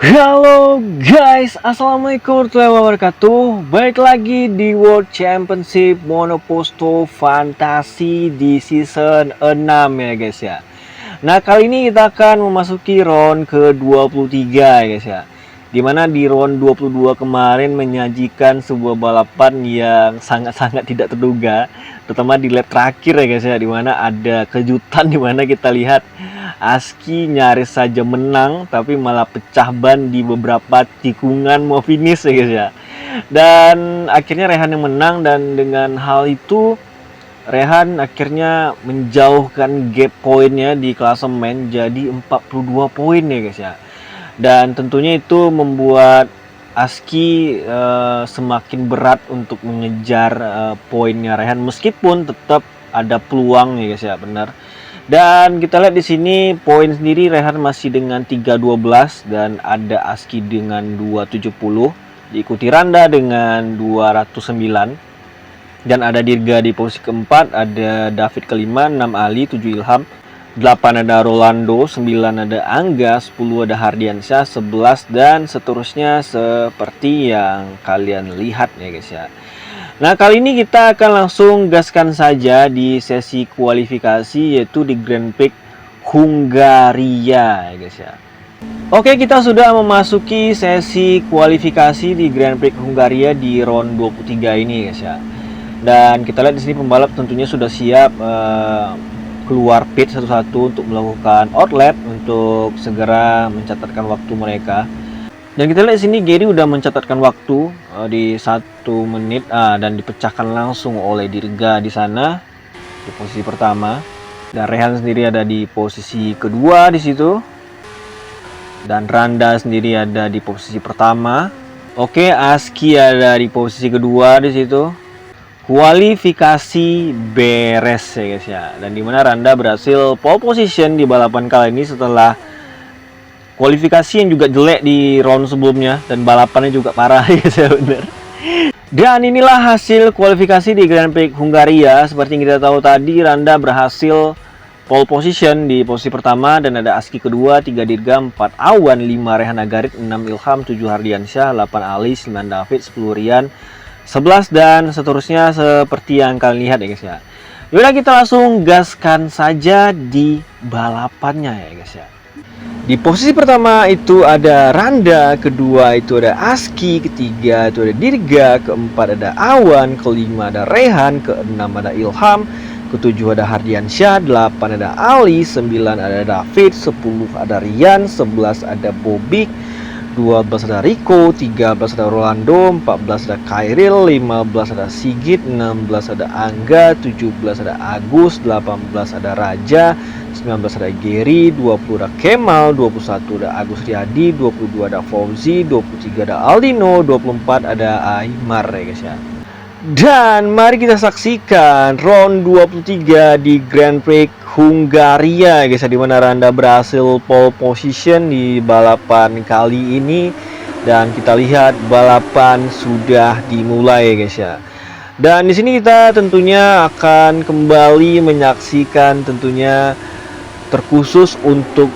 Halo guys, assalamualaikum warahmatullahi wabarakatuh. Baik lagi di World Championship Monoposto Fantasi di season 6 ya guys ya. Nah, kali ini kita akan memasuki round ke-23 ya guys ya. Dimana di round 22 kemarin menyajikan sebuah balapan yang sangat-sangat tidak terduga, terutama di lap terakhir ya guys ya, dimana ada kejutan dimana kita lihat Aski nyaris saja menang tapi malah pecah ban di beberapa tikungan mau finish ya guys ya. Dan akhirnya Rehan yang menang, dan dengan hal itu Rehan akhirnya menjauhkan gap poinnya di klasemen jadi 42 poin ya guys ya. Dan tentunya itu membuat Aski semakin berat untuk mengejar poinnya Rehan, meskipun tetap ada peluang ya guys ya, benar. Dan kita lihat di sini poin sendiri Rehan masih dengan 312 dan ada Aski dengan 270, diikuti Randa dengan 209, dan ada Dirga di posisi keempat, ada David kelima, 6 Ali, 7 Ilham, 8 ada Rolando, 9 ada Angga, 10 ada Hardiansyah, 11 dan seterusnya seperti yang kalian lihat ya guys ya. Nah, kali ini kita akan langsung gaskan saja di sesi kualifikasi, yaitu di Grand Prix Hungaria ya guys ya. Oke, kita sudah memasuki sesi kualifikasi di Grand Prix Hungaria di round 23 ini guys ya. Dan kita lihat di sini pembalap tentunya sudah siap keluar pit satu-satu untuk melakukan outlap untuk segera mencatatkan waktu mereka. Dan kita lihat di sini Gary udah mencatatkan waktu di 1 menit dan dipecahkan langsung oleh Dirga di sana di posisi pertama. Dan Rehan sendiri ada di posisi kedua di situ. Dan Randa sendiri ada di posisi pertama. Oke, Aski ada di posisi kedua di situ. Kualifikasi beres ya guys ya. Dan dimana Randa berhasil pole position di balapan kali ini setelah kualifikasi yang juga jelek di round sebelumnya, dan balapannya juga parah ya saya bener. Dan inilah hasil kualifikasi di Grand Prix Hungaria. Seperti yang kita tahu tadi, Randa berhasil pole position di posisi pertama dan ada Aski kedua, 3 Dirga, 4 Awan, 5 Rehan Agarit, 6 Ilham, 7 Hardiansyah, 8 Ali, 9 David, 10 Rian, 11 dan seterusnya seperti yang kalian lihat ya guys ya. Yaudah, kita langsung gaskan saja di balapannya ya guys ya. Di posisi pertama itu ada Randa, kedua itu ada Aski, ketiga itu ada Dirga, keempat ada Awan, kelima ada Rehan, keenam ada Ilham, ketujuh ada Hardiansyah, 8 ada Ali, 9 ada David, 10 ada Rian, 11 ada Bobik, 12 ada Rico, 13 ada Rolando, 14 ada Khairil, 15 ada Sigit, 16 ada Angga, 17 ada Agus, 18 ada Raja, 19 ada Gary, 20 ada Kemal, 21 ada Agus Riyadi, 22 ada Fauzi, 23 ada Aldino, 24 ada Aymar ya guys ya. Dan mari kita saksikan round 23 di Grand Prix Hungaria guys ya, dimana Randa berhasil pole position di balapan kali ini. Dan kita lihat balapan sudah dimulai guys ya. Dan di sini kita tentunya akan kembali menyaksikan tentunya terkhusus untuk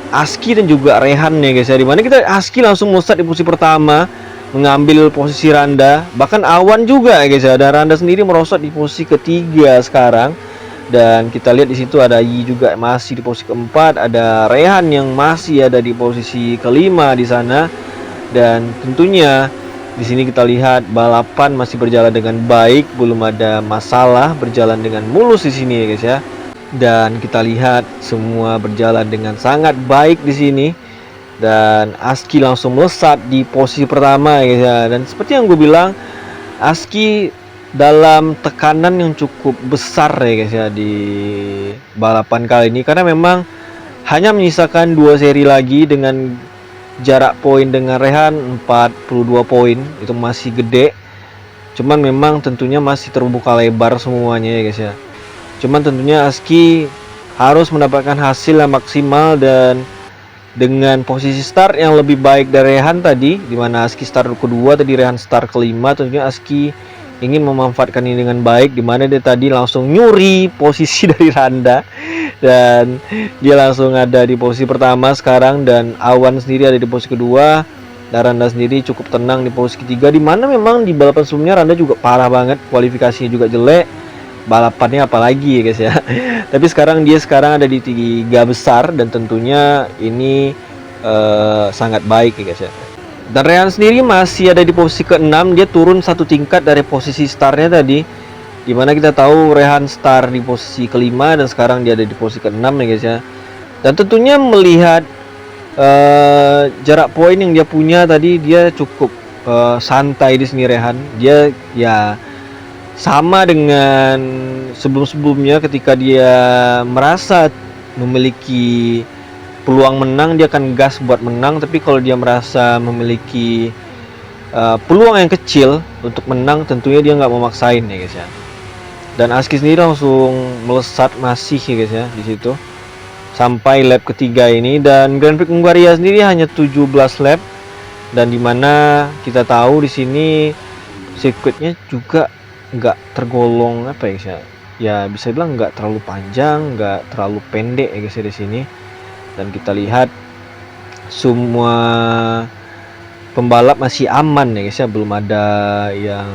Aski dan juga Rehan ya guys ya, dimana kita Aski langsung melesat di posisi pertama mengambil posisi Randa, bahkan Awan juga ya guys ya, dan Randa sendiri merosot di posisi ketiga sekarang. Dan kita lihat di situ ada Yi juga masih di posisi keempat, ada Rehan yang masih ada di posisi kelima di sana. Dan tentunya di sini kita lihat balapan masih berjalan dengan baik, belum ada masalah, berjalan dengan mulus di sini ya guys ya. Dan kita lihat semua berjalan dengan sangat baik di sini. Dan Aski langsung melesat di posisi pertama ya guys ya. Dan seperti yang gue bilang, Aski dalam tekanan yang cukup besar ya guys ya di balapan kali ini, karena memang hanya menyisakan 2 seri lagi dengan jarak poin dengan Rehan 42 poin. Itu masih gede, cuman memang tentunya masih terbuka lebar semuanya ya guys ya. Cuman tentunya Aski harus mendapatkan hasil yang maksimal, dan dengan posisi start yang lebih baik dari Rehan tadi, dimana Aski start kedua tadi, Rehan start kelima, tentunya Aski ingin memanfaatkan ini dengan baik, dimana dia tadi langsung nyuri posisi dari Randa dan dia langsung ada di posisi pertama sekarang, dan Awan sendiri ada di posisi kedua, dan Randa sendiri cukup tenang di posisi ketiga, dimana memang di balapan sebelumnya Randa juga parah banget, kualifikasinya juga jelek, balapannya apalagi ya guys ya. Tapi sekarang dia ada di 3 besar, dan tentunya ini sangat baik ya guys ya. Dan Rehan sendiri masih ada di posisi ke-6, dia turun 1 tingkat dari posisi startnya tadi, dimana kita tahu Rehan start di posisi ke-5 dan sekarang dia ada di posisi ke-6 ya guys ya. Dan tentunya melihat jarak poin yang dia punya tadi, dia cukup santai di sini Rehan. Dia ya sama dengan sebelum-sebelumnya, ketika dia merasa memiliki peluang menang dia akan gas buat menang, tapi kalau dia merasa memiliki peluang yang kecil untuk menang, tentunya dia nggak mau maksain ya guys ya. Dan Aski sendiri langsung melesat masih ya guys ya di situ sampai lap ketiga ini, dan Grand Prix Hungaria sendiri hanya 17 lap, dan dimana kita tahu di sini sirkuitnya juga nggak tergolong apa ya guys ya, ya bisa bilang nggak terlalu panjang, nggak terlalu pendek ya guys ya di sini. Dan kita lihat semua pembalap masih aman ya guys ya, belum ada yang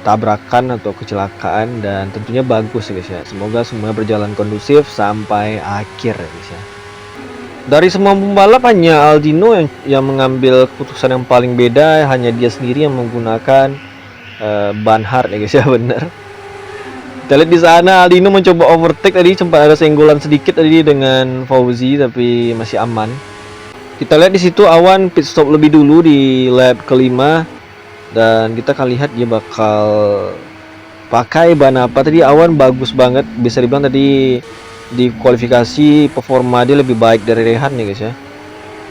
tabrakan atau kecelakaan, dan tentunya bagus ya guys ya. Semoga semua berjalan kondusif sampai akhir ya guys ya. Dari semua pembalap hanya Aldino yang mengambil keputusan yang paling beda, hanya dia sendiri yang menggunakan ban hard ya guys ya, bener. Kita lihat di sana Aldino mencoba overtake tadi, sempat ada senggolan sedikit tadi dengan Fauzi tapi masih aman. Kita lihat di situ Awan pit stop lebih dulu di lap kelima, dan kita akan lihat dia bakal pakai ban apa tadi. Awan bagus banget, bisa dibilang tadi di kualifikasi performa dia lebih baik dari Rehan ya guys ya.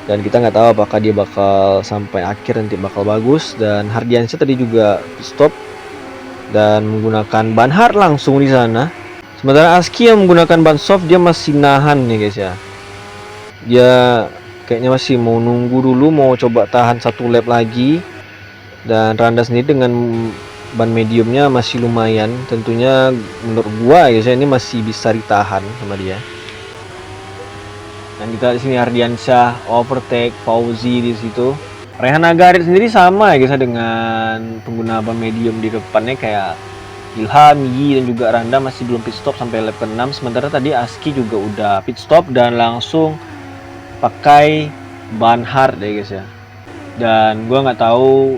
Dan kita nggak tahu apakah dia bakal sampai akhir nanti bakal bagus. Dan Hardiansyah tadi juga pit stop dan menggunakan ban hard langsung di sana. Sementara Aski yang menggunakan ban soft, dia masih nahan nih guys ya. Dia kayaknya masih mau nunggu dulu, mau coba tahan 1 lap lagi. Dan Randa sendiri dengan ban mediumnya masih lumayan. Tentunya menurut gua guys ya, ini masih bisa ditahan sama dia. Dan kita di sini Hardiansyah overtake Fauzi di situ. Rehan Agarit sendiri sama ya guys dengan pengguna ban medium di depannya, kayak Ilham, Yi dan juga Randa masih belum pit stop sampai lap ke-6. Sementara tadi Aski juga udah pit stop dan langsung pakai ban hard ya guys ya. Dan gua nggak tahu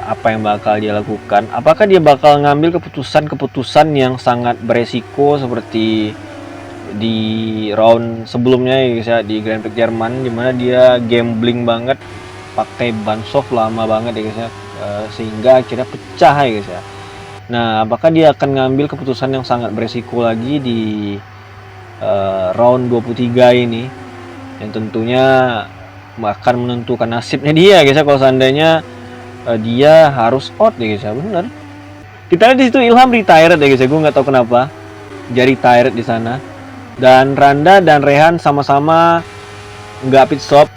apa yang bakal dia lakukan. Apakah dia bakal ngambil keputusan yang sangat beresiko seperti di round sebelumnya ya guys ya, di Grand Prix Jerman, dimana dia gambling banget pakai ban soft lama banget ya guys ya, sehingga akhirnya pecah ya guys ya. Nah, apakah dia akan ngambil keputusan yang sangat beresiko lagi di round 23 ini, yang tentunya akan menentukan nasibnya dia guys ya, kalau seandainya dia harus out ya guys ya, bener. Kita lihat di situ Ilham retired ya guys ya, gue nggak tahu kenapa dia retired di sana. Dan Randa dan Rehan sama-sama nggak pit stop,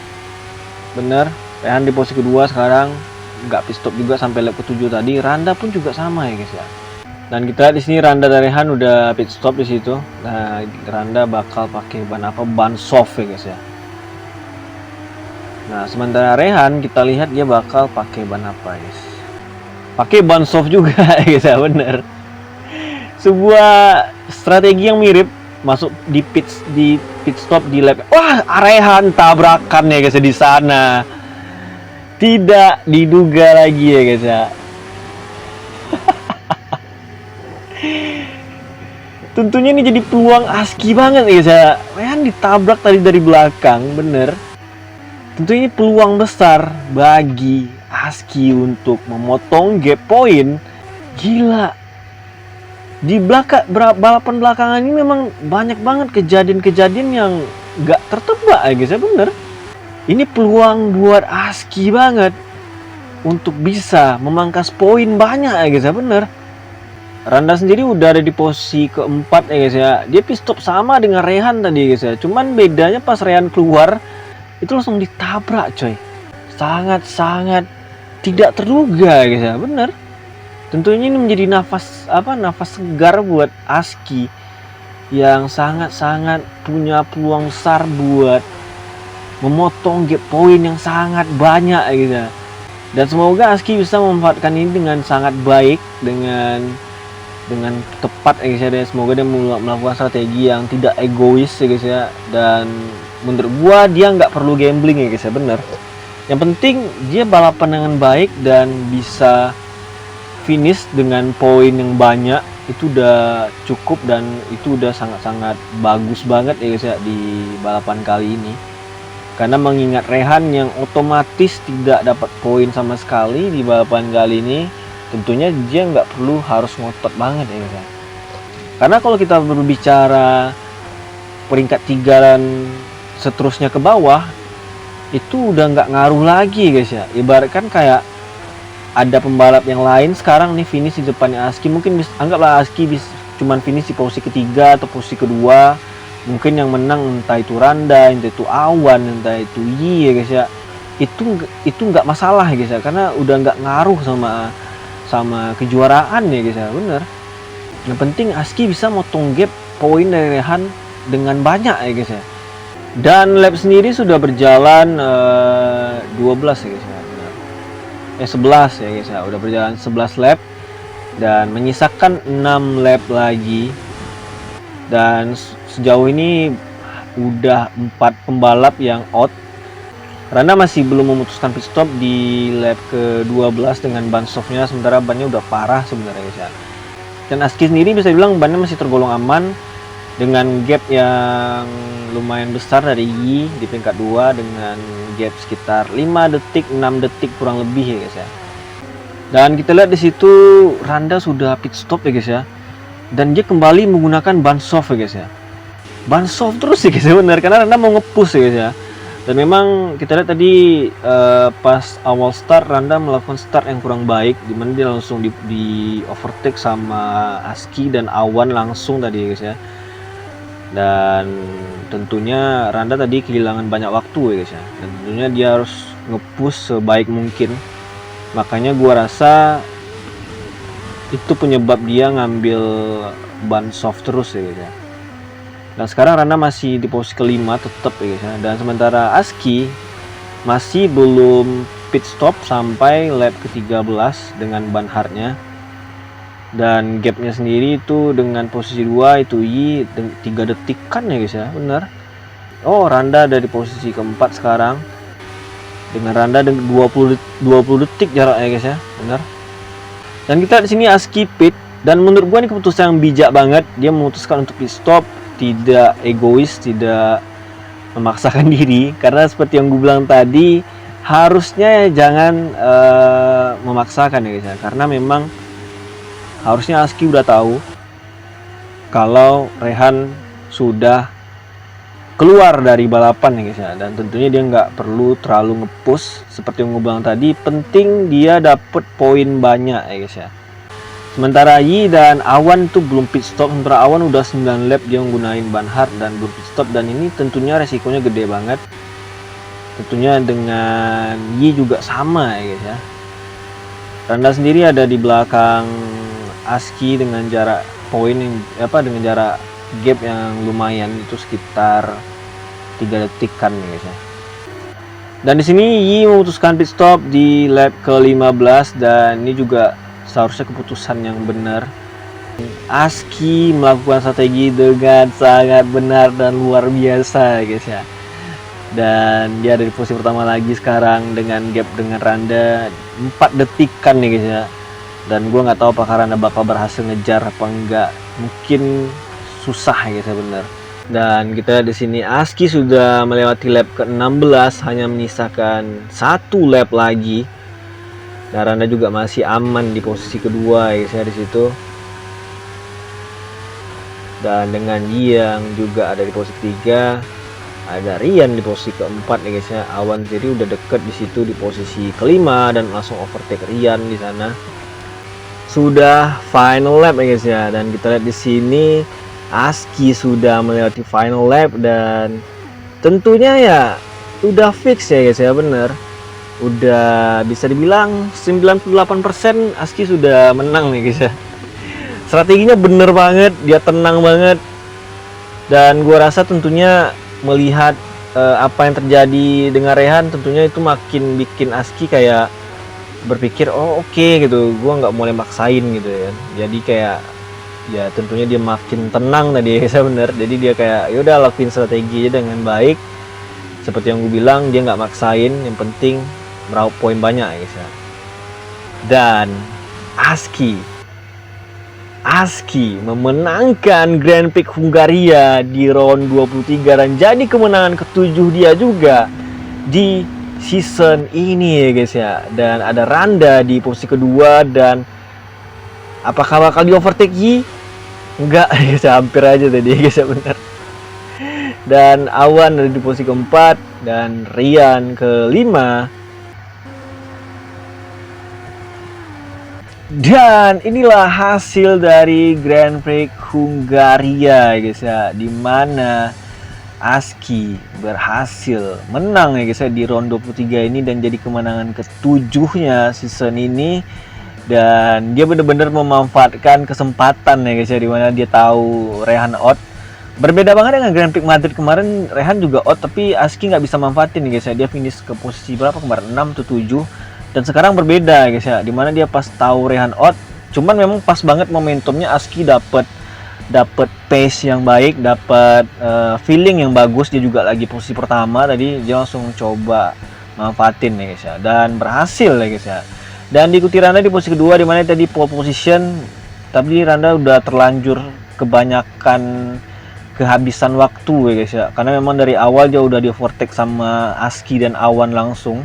bener. Rehan di posisi kedua sekarang, nggak pit stop juga sampai lap ke-7 tadi. Randa pun juga sama ya guys ya. Dan kita lihat di sini Randa dan Rehan udah pit stop di situ. Nah, Randa bakal pakai ban apa? Ban soft ya guys ya. Nah, sementara Rehan kita lihat dia bakal pakai ban apa guys? Pakai ban soft juga ya guys ya, bener. Sebuah strategi yang mirip, masuk di pit stop di lap. Wah, Rehan tabrakan ya guys ya di sana. Tidak diduga lagi ya guys ya. Tentunya ini jadi peluang Aski banget ya guys ya. Rehan ditabrak tadi dari belakang, bener. Tentunya ini peluang besar bagi Aski untuk memotong gap poin. Gila. Di balapan belakangan ini memang banyak banget kejadian-kejadian yang gak tertebak ya guys ya, bener. Ini peluang buat Aski banget untuk bisa memangkas poin banyak ya guys ya, bener. Randa sendiri udah ada di posisi keempat ya guys ya. Dia pit stop sama dengan Rehan tadi guys ya. Cuman bedanya pas Rehan keluar itu langsung ditabrak coy. Sangat-sangat tidak terduga guys ya, bener. Tentunya ini menjadi nafas segar buat Aski yang sangat-sangat punya peluang besar buat memotong gap poin yang sangat banyak gitu. Dan semoga Aski bisa memanfaatkan ini dengan sangat baik, dengan tepat ya guys ya. Dan semoga dia melakukan strategi yang tidak egois ya guys ya. Dan menurut gua dia nggak perlu gambling ya guys ya, bener. Yang penting dia balapan dengan baik dan bisa finish dengan poin yang banyak, itu udah cukup dan itu udah sangat-sangat bagus banget ya guys ya di balapan kali ini. Karena mengingat Rehan yang otomatis tidak dapat poin sama sekali di balapan kali ini, tentunya dia nggak perlu harus ngotot banget ya guys ya. Karena kalau kita berbicara peringkat 3 dan seterusnya ke bawah, itu udah nggak ngaruh lagi guys ya. Ibaratkan kayak ada pembalap yang lain sekarang nih finish di depannya Aski, mungkin anggaplah Aski cuman finish di posisi ketiga atau posisi kedua, mungkin yang menang entah itu Randa, entah itu Awan, entah itu Yi ya guys ya, itu nggak masalah ya guys ya, karena udah nggak ngaruh sama kejuaraan ya guys ya, bener. Yang penting Aski bisa motong gap poin dari Rehan dengan banyak ya guys ya. Dan lap sendiri sudah berjalan 12 ya guys ya. 11 ya guys ya, udah berjalan 11 lap dan menyisakan 6 lap lagi. Dan sejauh ini udah 4 pembalap yang out. Randa masih belum memutuskan pit stop di lap ke-12 dengan ban softnya, sementara bannya udah parah sebenarnya guys ya. Dan Aski sendiri bisa bilang bannya masih tergolong aman dengan gap yang lumayan besar dari Yi di peringkat 2 dengan gap sekitar 5 detik 6 detik kurang lebih ya guys ya. Dan kita lihat di situ Randa sudah pit stop ya guys ya, dan dia kembali menggunakan ban soft ya guys ya. Ban soft terus ya guys ya, benar, karena Randa mau nge-push ya guys ya. Dan memang kita lihat tadi pas awal start Randa melakukan start yang kurang baik, dimana dia langsung di overtake sama Aski dan Awan langsung tadi ya guys ya. Dan tentunya Randa tadi kehilangan banyak waktu ya guys ya, dan tentunya dia harus nge-push sebaik mungkin. Makanya gua rasa itu penyebab dia ngambil ban soft terus ya guys ya. Dan sekarang Randa masih di posisi kelima tetap ya guys ya. Dan sementara Aski masih belum pit stop sampai lap ke-13 dengan ban hardnya. Dan gapnya sendiri itu dengan posisi 2 itu Yi 3 detikan ya guys ya, bener. Oh, Randa dari posisi keempat sekarang dengan Randa 20 detik jarak ya guys ya, bener. Dan kita di sini Aski pit, dan menurut gua ini keputusan yang bijak banget. Dia memutuskan untuk pit stop, tidak egois, tidak memaksakan diri, karena seperti yang gue bilang tadi, harusnya jangan memaksakan ya guys ya, karena memang harusnya Aski udah tahu kalau Rehan sudah keluar dari balapan ya guys ya, dan tentunya dia nggak perlu terlalu nge-push seperti yang gue bilang tadi. Penting dia dapet poin banyak ya guys ya. Sementara Yi dan Awan tuh belum pit stop, sementara Awan udah 9 lap dia menggunakan ban hard dan belum pit stop, dan ini tentunya resikonya gede banget. Tentunya dengan Yi juga sama ya guys ya. Randa sendiri ada di belakang Aski dengan jarak poin dengan jarak gap yang lumayan, itu sekitar 3 detikan ya guys ya. Dan di sini Yi memutuskan pit stop di lap ke-15, dan ini juga seharusnya keputusan yang benar. Aski melakukan strategi dengan sangat benar dan luar biasa ya guys ya. Dan dia ada di posisi pertama lagi sekarang dengan gap dengan Randa 4 detikan ya guys ya. Dan gue nggak tahu apakah Randa bakal berhasil ngejar apa enggak, mungkin susah ya guys ya, bener. Dan kita di sini Aski sudah melewati lap ke-16, hanya menyisakan 1 lap lagi. Dan Randa juga masih aman di posisi kedua ya guys ya di situ. Dan dengan yang juga ada di posisi ketiga, ada Rian di posisi keempat ya guys ya. Awan jadi udah deket di situ di posisi kelima dan langsung overtake Rian di sana. Sudah final lap ya guys ya, dan kita lihat di sini Aski sudah melewati final lap, dan tentunya ya udah fix ya guys ya, bener. udah bisa dibilang 98% ASKI sudah menang nih guys ya. Strateginya bener banget, dia tenang banget, dan gua rasa tentunya melihat apa yang terjadi dengan Rehan, tentunya itu makin bikin ASKI kayak berpikir oh oke gitu, gua nggak mulai maksain gitu ya. Jadi kayak ya tentunya dia makin tenang tadi guys ya, bener. Jadi dia kayak yaudah lakuin strategi aja dengan baik, seperti yang gue bilang, dia nggak maksain, yang penting meraup poin banyak ya guys ya. Dan ASKI memenangkan Grand Prix Hungaria di round 23 dan jadi kemenangan ketujuh dia juga di season ini ya guys ya. Dan ada Randa di posisi kedua, dan apakah bakal di overtake? Enggak guys ya, hampir aja tadi guys ya, benar. Dan Awan ada di posisi keempat dan Rian kelima. Dan inilah hasil dari Grand Prix Hungaria guys ya, dimana ASKI berhasil menang ya guys ya di round 23 ini dan jadi kemenangan ketujuhnya season ini. Dan dia benar-benar memanfaatkan kesempatan ya guys ya, dimana dia tahu Rehan out. Berbeda banget dengan Grand Prix Madrid kemarin, Rehan juga out tapi ASKI nggak bisa manfaatin nih guys ya. Dia finish ke posisi berapa kemarin, 6 atau 7. Dan sekarang berbeda guys ya, dimana dia pas tahu Rehan out, cuman memang pas banget momentumnya ASKI dapat pace yang baik, dapat feeling yang bagus. Dia juga lagi posisi pertama tadi, dia langsung coba manfaatin ya guys ya, dan berhasil ya guys ya. Dan diikuti Randa di posisi kedua, dimana tadi pole position, tapi Randa udah terlanjur kebanyakan kehabisan waktu ya guys ya, karena memang dari awal dia udah di overtake sama ASKI dan Awan langsung.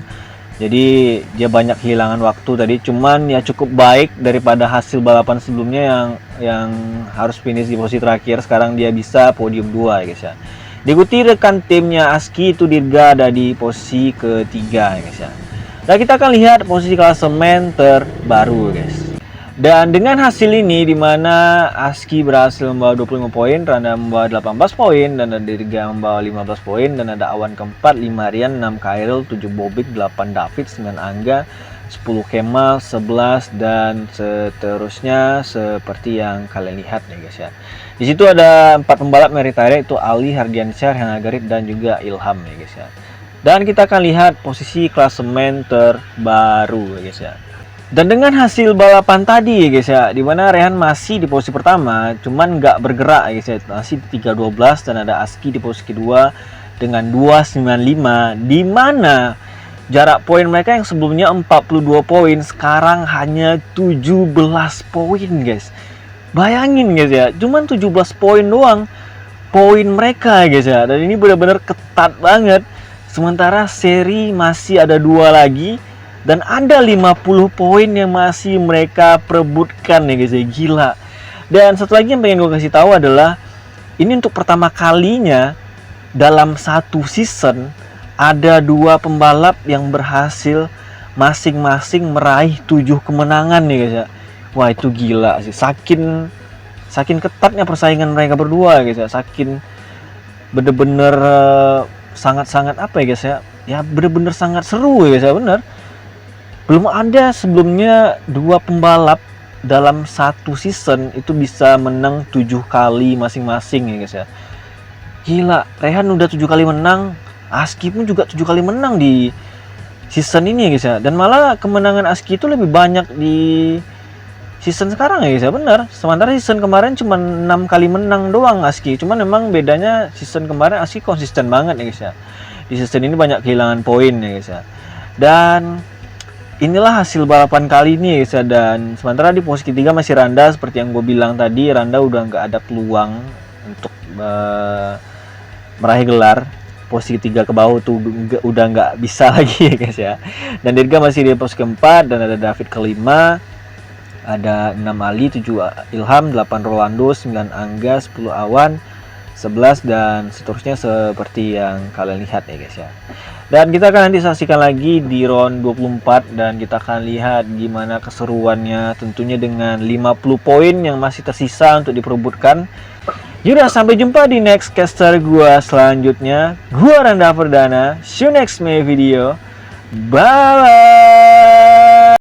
Jadi dia banyak kehilangan waktu tadi, cuman ya cukup baik daripada hasil balapan sebelumnya yang harus finish di posisi terakhir. Sekarang dia bisa podium 2 ya guys ya. Diikuti rekan timnya ASKI itu Dirga ada di posisi ketiga ya guys ya. Nah, kita akan lihat posisi klasemen terbaru guys. Dan dengan hasil ini, dimana ASKI berhasil membawa 25 poin, Randa membawa 18 poin, dan ada Dirga membawa 15 poin, dan ada Awan keempat, 5 Rian, 6 Khairil, 7 Bobik, 8 David, 9 Angga, 10 Kemal, 11, dan seterusnya seperti yang kalian lihat nih guys ya. Di situ ada 4 pembalap Meritaya, itu Ali, Hardiansyah, Rehan Agarit, dan juga Ilham ya guys ya. Dan kita akan lihat posisi klasemen terbaru ya guys ya. Dan dengan hasil balapan tadi ya guys ya, dimana Rehan masih di posisi pertama, cuman nggak bergerak ya guys ya, masih di 3.12, dan ada ASKI di posisi kedua dengan 2.95, dimana jarak poin mereka yang sebelumnya 42 poin sekarang hanya 17 poin guys. Bayangin guys ya, cuman 17 poin doang poin mereka ya guys ya, dan ini benar-benar ketat banget. Sementara seri masih ada 2 lagi, dan ada 50 poin yang masih mereka perebutkan ya guys ya, gila. Dan satu lagi yang pengen gue kasih tahu adalah, ini untuk pertama kalinya dalam satu season ada 2 pembalap yang berhasil masing-masing meraih 7 kemenangan nih guys ya. Wah itu gila sih, saking ketatnya persaingan mereka berdua guys ya, saking bener-bener sangat-sangat apa ya guys ya, ya bener-bener sangat seru ya guys ya, bener. Belum ada sebelumnya 2 pembalap dalam satu season itu bisa menang 7 kali masing-masing ya guys ya. Gila, Rehan udah 7 kali menang, ASKI pun juga 7 kali menang di season ini ya guys ya. Dan malah kemenangan ASKI itu lebih banyak di season sekarang ya guys ya, bener. Sementara season kemarin cuma 6 kali menang doang ASKI. Cuman memang bedanya season kemarin ASKI konsisten banget ya guys ya. Di season ini banyak kehilangan poin ya guys ya. Dan inilah hasil balapan kali ini guys ya. Dan sementara di posisi ketiga masih Randa, seperti yang gue bilang tadi, Randa udah nggak ada peluang untuk meraih gelar. Posisi ketiga ke bawah tuh udah nggak bisa lagi ya guys ya. Dan Dirga masih di posisi keempat, dan ada David kelima, ada 6 Ali, 7 Ilham, 8 Rolando, 9 Angga, 10 Awan, 11, dan seterusnya seperti yang kalian lihat ya guys ya. Dan kita akan nanti saksikan lagi di round 24, dan kita akan lihat gimana keseruannya tentunya dengan 50 poin yang masih tersisa untuk diperebutkan. Yaudah, sampai jumpa di next caster gua selanjutnya. Gua Randa Perdana. See you next video. Bye.